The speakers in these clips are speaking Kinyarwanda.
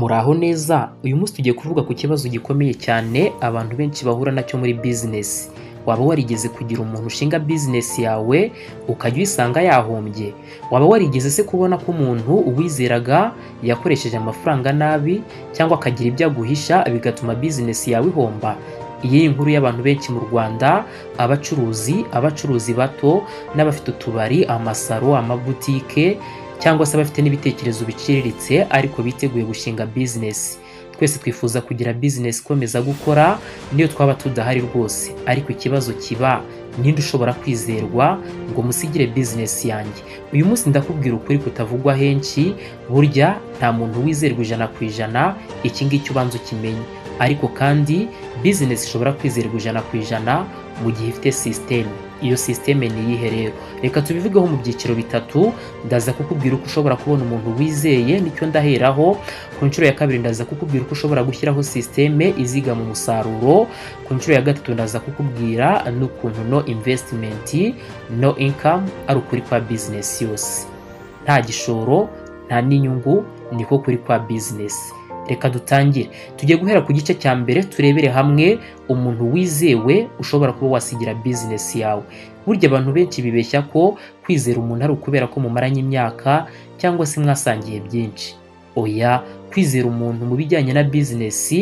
Muraho neza, uyu munsi tugiye kuvuga ku kibazo gikomeye cyane abantu benshi bahura nacyo muri business. Waba warigeze kugira umuntu ushinga business yawe ukajya uyisanga yahombye? Waba warigeze se kubona ko umuntu uwizeraga yakoresheje amafaranga nabi cyangwa akagira ibyo aguhisha bigatuma business yawe ihomba? Iyi ni inkuru y'abantu benshi mu Rwanda, abacuruzi bato n'abafite utubari, amasaro, amabutike cyangwa se abafite n'ibitekerezo biciriritse ariko biteguye gushinga business. Twese twifuza kugira business ikomeza gukora niyo twaba tudahari rwose, ariko ikibazo kiba ninde ushobora kwizerwa ngo musigire business yanjye? Uyu munsi ndakubwira ukuri kutavugwa henshi, burya nta muntu wizerwa 100%, iki ngiki ubanza ukimenye. Ariko kandi business ishobora kwizerwa 100% mu gihe ifite system. Iyo system ni iyihe rero? Reka tubivugeho mu byiciro bitatu. Ndaza kukubwira uko ushobora kubona umuntu wizeye, nicyo ndaheraho. Ku nshuro ya kabiri ndaza kukubwira uko ushobora gushyiraho system izigama umusaruro. Ku nshuro ya gatatu ndaza kukubwira n'ukuntu no investment no income ari ukuri kwa business yose. Nta gishoro, nta n'inyungu, niko kuri kwa business. Reka dutangire. Tugiye guhera ku gice cya mbere turebere hamwe umuntu wizewe ushobora kuba wasigira business yawe. Burya abantu benshi bibeshya ko kwizera umuntu ari ukubera ko mumaranye imyaka cyangwa se mwasangiye byinshi. Oya, kwizera umuntu mu bijyanye na business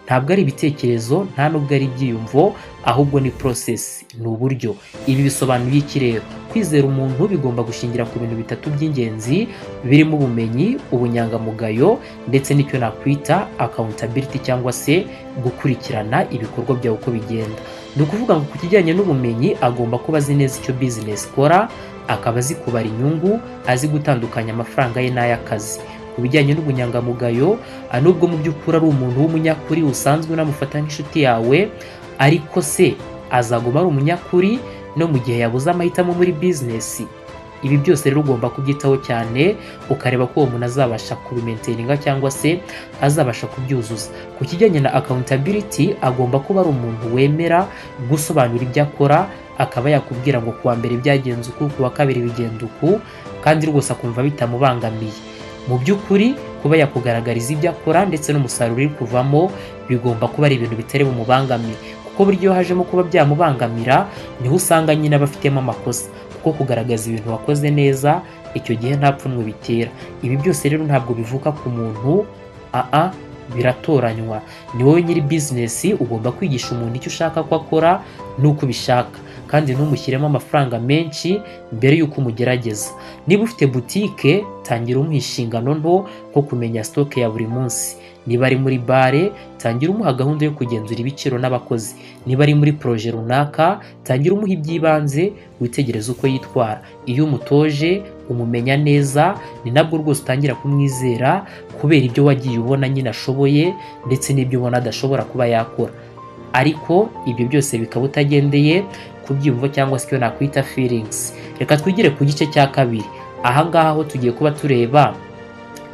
ntabwo ari ibitekerezo, nta nubwo ari ibyiyumvo, ahubwo ni process, ni uburyo. Ibi bisobanuye iki rero? Kwizera umuntu bigomba gushingira ku bintu bitatu by'ingenzi birimo ubumenyi, ubunyangamugayo ndetse n'icyo nakwita accountability cyangwa se gukurikirana ibikorwa byawe uko bigenda. Ni ukuvuga ngo ku kijyanye n'ubumenyi agomba kuba azi neza icyo business ikora, akaba azi kubara inyungu, azi gutandukanya amafaranga ye n'ay'akazi. Ku bijyanye n'ubunyangamugayo, nubwo mu by'ukuri ari umuntu w'umunyakuri usanzwe unamufata nk'inshuti yawe, ariko se azaguma ari umunyakuri no mu gihe yabuze amahitamo muri business? Ibi byose rero ugomba kubyitaho cyane, ukareba ko uwo muntu azabasha kubimaintainga cyangwa se azabasha kubyuzuza. Ku kijyanye na accountability, agomba kuba ari umuntu wemera gusobanura ibyo akora, akaba yakubwira ngo kuwa mbere byagenze uku, kuwa kabiri bigenda uku, kandi rwose akumva bitamubangamiye. Mu by'ukuri kuba yakugaragariza ibyo akora ndetse n'umusaruro uri kuvamo bigomba kuba ari ibintu bitari bumubangamiye, kuko buryo hajemo kuba byamubangamira niho usanga nyine abafitemo amakosa, kuko kugaragaza ibintu wakoze neza icyo gihe nta pfunwe bitera. Ibi byose rero ntabwo bivuka ku muntu, biratoranywa. Ni wowe nyiri business, ugomba kwigisha umuntu icyo ushaka ko akora n'uko ubishaka, kandi ntumushyiremo amafaranga menshi mbere y'uko umugerageza. Niba ufite butike, tangira umuha inshingano nto nko kumenya stock ya buri munsi. Niba ari muri bare, tangira umuha gahunda yo kugenzura ibiciro n'abakozi. Niba ari muri projet runaka, tangira umuha iby'ibanze, witegereza uko yitwara. Iyo umutoje umumenya neza, ni nabwo rwose utangira kumwizera kubera ibyo wagiye ubona nyine ashoboye ndetse n'ibyo ubona adashobora kuba yakora. Ariko ibyo byose bikaba utagendeye ku byiyumvo cyangwa se icyo nakwita feelings. Reka twigire ku gice cya kabiri. Aha ngaha ho tugiye kuba tureba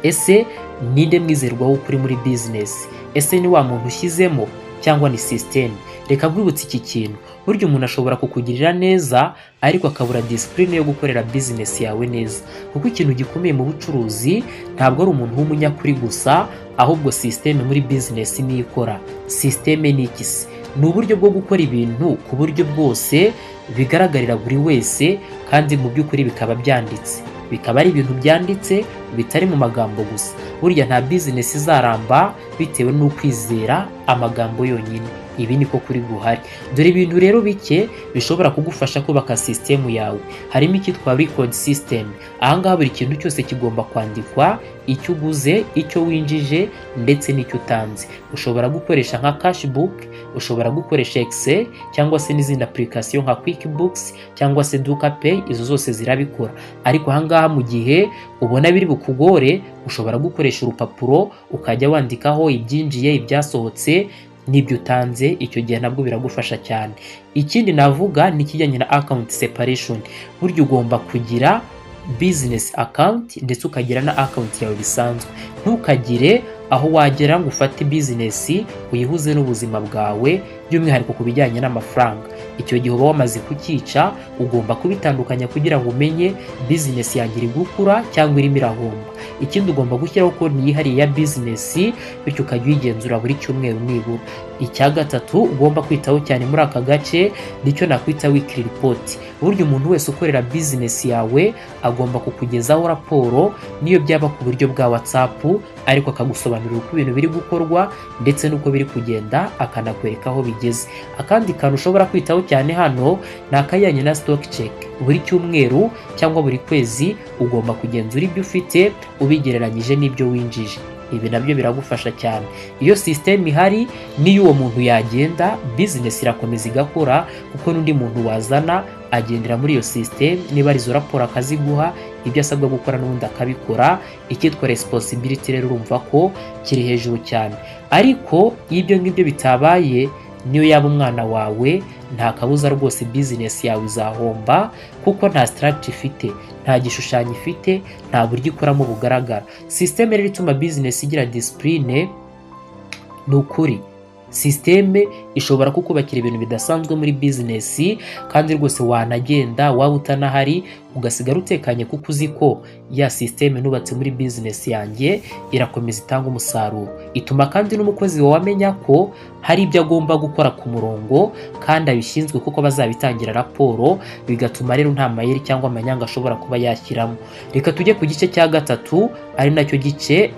ese ninde mwizerwa w'ukuri muri business? Ese ni wa muntu ushyizemo cyangwa ni system? Reka nkwibutse iki kintu. Burya umuntu ashobora kukugirira neza ariko akabura discipline yo gukorera business yawe neza, kuko ikintu gikomeye mu bucuruzi ntabwo ari umuntu w'umunyakuri gusa, ahubwo system muri business niyo ikora. System ni iki se? Ni uburyo bwo gukora ibintu ku buryo bwose bigaragarira buri wese, kandi mu by'ukuri bikaba byanditse. Bikaba ari ibintu byanditse bitari mu magambo gusa. Burya nta business izaramba bitewe n'ukwizera amagambo yonyine. Ibi niko kuri guhari. Dore ibintu rero bike bishobora kugufasha kubaka system yawe. Harimo icyitwa record system. Aha ngaha buri kintu cyose kigomba kwandikwa, icyo uguze, icyo winjije ndetse n'icyo utanze. Ushobora gukoresha nka cashbook, ushobora gukoresha Excel cyangwa se n'izindi application nka QuickBooks cyangwa se DukaPay, izo zose zirabikora. Ariko aha ngaha mu gihe ubona biri bukugore, ushobora gukoresha urupapuro ukajya wandikaho ibyinjiye, ibyasohotse n'ibyo utanze. Icyo gihe nabwo biragufasha cyane. Ikindi navuga ni ikijyanye na account separation. Burya ugomba kugira business account ndetse ukagira na account yawe bisanzwe. Ntukagire aho wagera ngo ufate business uyihuze n'ubuzima bwawe, by'umwihariko ku bijyanye n'amafaranga. Icyo gihe uba wamaze kucyica. Ugomba kubitandukanya kugira ngo umenye business yanjye iri gukura cyangwa irimo irahomba. Ikindi ugomba gushyiraho konti yihariye ya business, bityo ukajya uyigenzura buri cyumweru nibura. Icya gatatu ugomba kwitaho cyane muri aka gace nicyo nakwita weekly report. Burya umuntu wese ukorera business yawe agomba kukugezaho raporo, niyo byaba ku buryo bwa WhatsApp, ariko akagusobanurira uko ibintu biri gukorwa ndetse n'uko biri kugenda, akanakwereka aho bigeze. Akandi kantu ushobora kwitaho cyane hano ni akajyanye na stock check. Buri cyumweru cyangwa buri kwezi ugomba kugenzura ibyo ufite ubigereranyije n'ibyo winjije. Ibi nabyo biragufasha cyane. Iyo system ihari niyo uwo muntu yagenda, business irakomeza igakora, kuko n'undi muntu wazana agendera muri iyo system. Niba arizo raporo akaziguha, ibyo asabwa gukora n'ubundi akabikora. Icyitwa responsibility rero urumva ko kiri hejuru cyane. Ariko iyo ibyo ngibyo bitabaye, niyo yaba umwana wawe, nta kabuza rwose business yawe izahomba, kuko nta structure ifite, nta gishushanyo ifite, nta buryo ikoramo bugaragara. System rero ituma business igira discipline ni ukuri. Systeme ishobora kukubakira ibintu bidasanzwe muri business, kandi rwose wanagenda waba utanahari ugasigara utekanye, kuko uzi ko ya systeme nubatse muri business yanjye irakomeza itanga umusaruro. Ituma kandi n'umukozi wawe amenya ko hari ibyo agomba gukora ku murongo kandi abishinzwe, kuko bazabitangira raporo, bigatuma rero nta mayeri cyangwa amanyanga ashobora kuba yashyiramo. Reka tujye ku gice cya gatatu, ari nacyo gice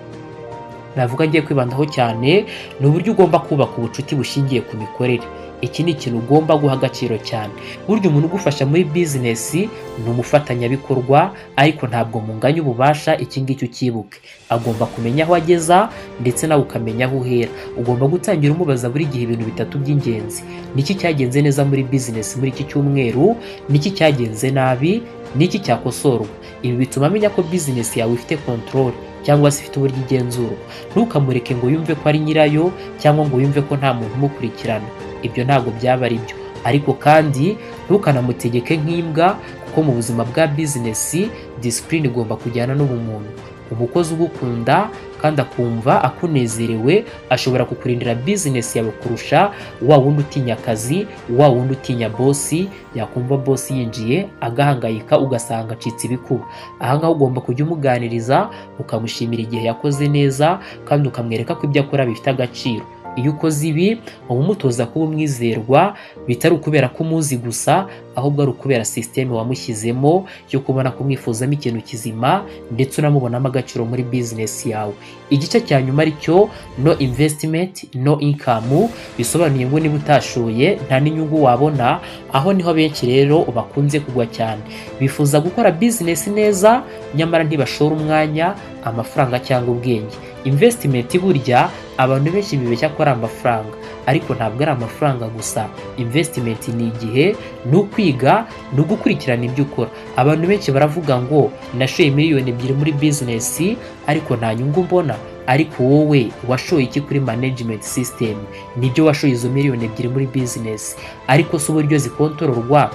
navuga ngiye kwibandaho cyane. Ni uburyo ugomba kubaka ubucuti bushingiye ku mikorere. Iki ni ikintu ugomba guha agaciro cyane. Burya umuntu ugufasha muri business ni umufatanyabikorwa, ariko ntabwo munganya ububasha. Iki ngiki ukibuke, agomba kumenya aho ageza ndetse nawe ukamenya aho uhera. Ugomba gutangira umubaza buri gihe ibintu bitatu by'ingenzi: niki cyagenze neza muri business muri iki cyumweru, niki cyagenze nabi, niki cyakosorwa. Ibi bituma amenya ko business yawe ifite control cyangwa se ifite uburyo igenzurwa. Ntukamureke ngo yumve ko ari nyirayo, cyangwa ngo yumve ko nta muntu umukurikirana. Ibyo ntabwo byaba ari byo. Ariko kandi ntukanamutegeke nk'imbwa, kuko mu buzima bwa business discipline igomba kujyana n'ubumuntu. Umukozi ugukunda kandi akumva akunezerewe ashobora kukurindira business yawe kurusha wa wundi utinya akazi, wa wundi utinya bosi. Yakumva bosi yinjiye agahangayika, ugasanga acitse ibikuba. Aha ngaho ugomba kujya umuganiriza, ukamushimira igihe yakoze neza, kandi ukamwereka ko ibyo akora bifite agaciro. Iyo ukoze ibi uba umutoza kuba umwizerwa, bitari ukubera ko umuzi gusa, ahubwo ari ukubera systeme wamushyizemo yo kubona kumwifuzamo ikintu kizima, ndetse unamubonamo agaciro muri business yawe. Igice cya nyuma aricyo no investment no income, bisobanuye ngo niba utashoye nta n'inyungu wabona. Aho niho benshi rero bakunze kugwa cyane. Bifuza gukora business neza, nyamara ntibashora umwanya, amafaranga cyangwa ubwenge. Investment burya abantu benshi bibeshya ko ari amafaranga, ariko ntabwo ari amafaranga gusa. Investment ni igihe, ni ukwiga, ni ugukurikirana ibyo ukora. Abantu benshi baravuga ngo nashoye miliyoni 2 muri business ariko nta nyungu mbona. Ariko wowe washoye iki kuri management system? Nibyo washoye izo miliyoni 2 muri business, ariko si uburyo zikontororwa.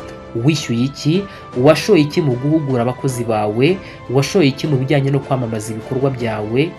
Wishyuye iki? Washoye iki mu guhugura abakozi bawe? Washoye iki mu bijyanye no kwamamaza ibikorwa byawe?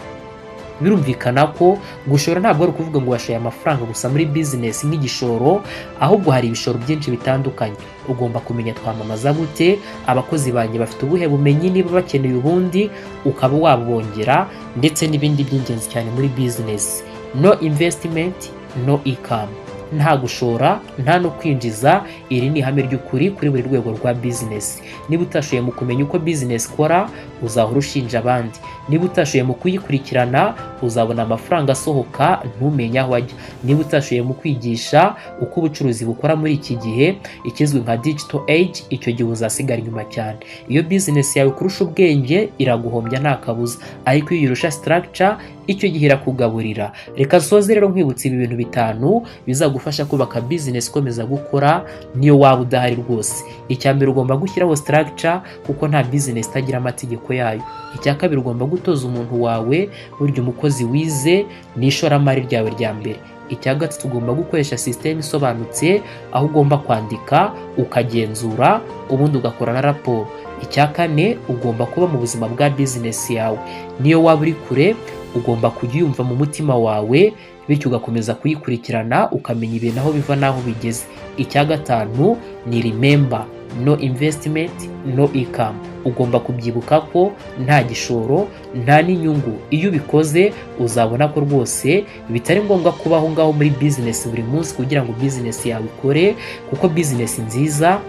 Birumvikana ko gushora ntabwo ari ukuvuga ngo washoye amafaranga gusa muri business nk'igishoro, ahubwo hari ibishoro byinshi bitandukanye. Ugomba kumenya twamamaza gute, abakozi banjye bafite ubuhe bumenyi, niba bakeneye ubundi ukaba wabongera, ndetse n'ibindi by'ingenzi cyane muri business. No investment, no income. Nta gushora, nta no kwinjiza. Iri ni ihame ry'ukuri kuri buri rwego rwa business. Niba utashoye mu kumenya uko business ikora, uzahora ushinja abandi. Niba utashoye mu kuyikurikirana, uzabona amafaranga asohoka ntumenye aho ajya. Niba utashoye mu kwigisha uko ubucuruzi bukora muri iki gihe, ikizwi nka digital age, icyo gihe uzasigara inyuma cyane. Iyo business yawe kurusha ubwenge iraguhombya nta kabuza, ariko iyo uyirusha structure, icyo gihe irakugaburira. Reka soze rero nkwibutsa ibi bintu 5 bizagufasha kubaka business ikomeza gukora niyo waba udahari rwose. Icya mbere ugomba gushyiraho structure, kuko nta business itagira amategeko yayo. Icya kabiri ugomba gutoza umuntu wawe, burya umukozi wize ni ishoramari ryawe rya mbere. Icya gatatu ugomba gukoresha system isobanutse, aho ugomba kwandika, ukagenzura, ubundi ugakora na raporo. Icya kane ugomba kuba mu buzima bwa business yawe. Niyo waba uri kure, ugomba kujya uyumva mu mutima wawe, bityo ugakomeza kuyikurikirana ukamenya ibintu aho biva n'aho bigeze. Icya gatanu ni remember, no investment, no income. Ugomba kubyibuka ko nta gishoro, nta n'inyungu. Iyo ubikoze uzabona ko rwose bitari ngombwa kuba aho ngaho muri business buri munsi kugira ngo business yawe ikore, kuko business nziza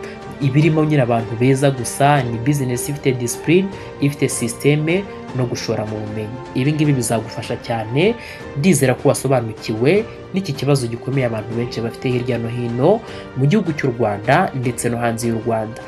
ibirimo nyine abantu beza gusa, ni business ifite discipline, ifite systeme no gushora mu bumenyi. Ibi ngibi bizagufasha cyane. Ndizera ko wasobanukiwe n'iki kibazo gikomeye abantu benshi bafite hirya no hino mu gihugu cy'u Rwanda ndetse no hanze y'u Rwanda.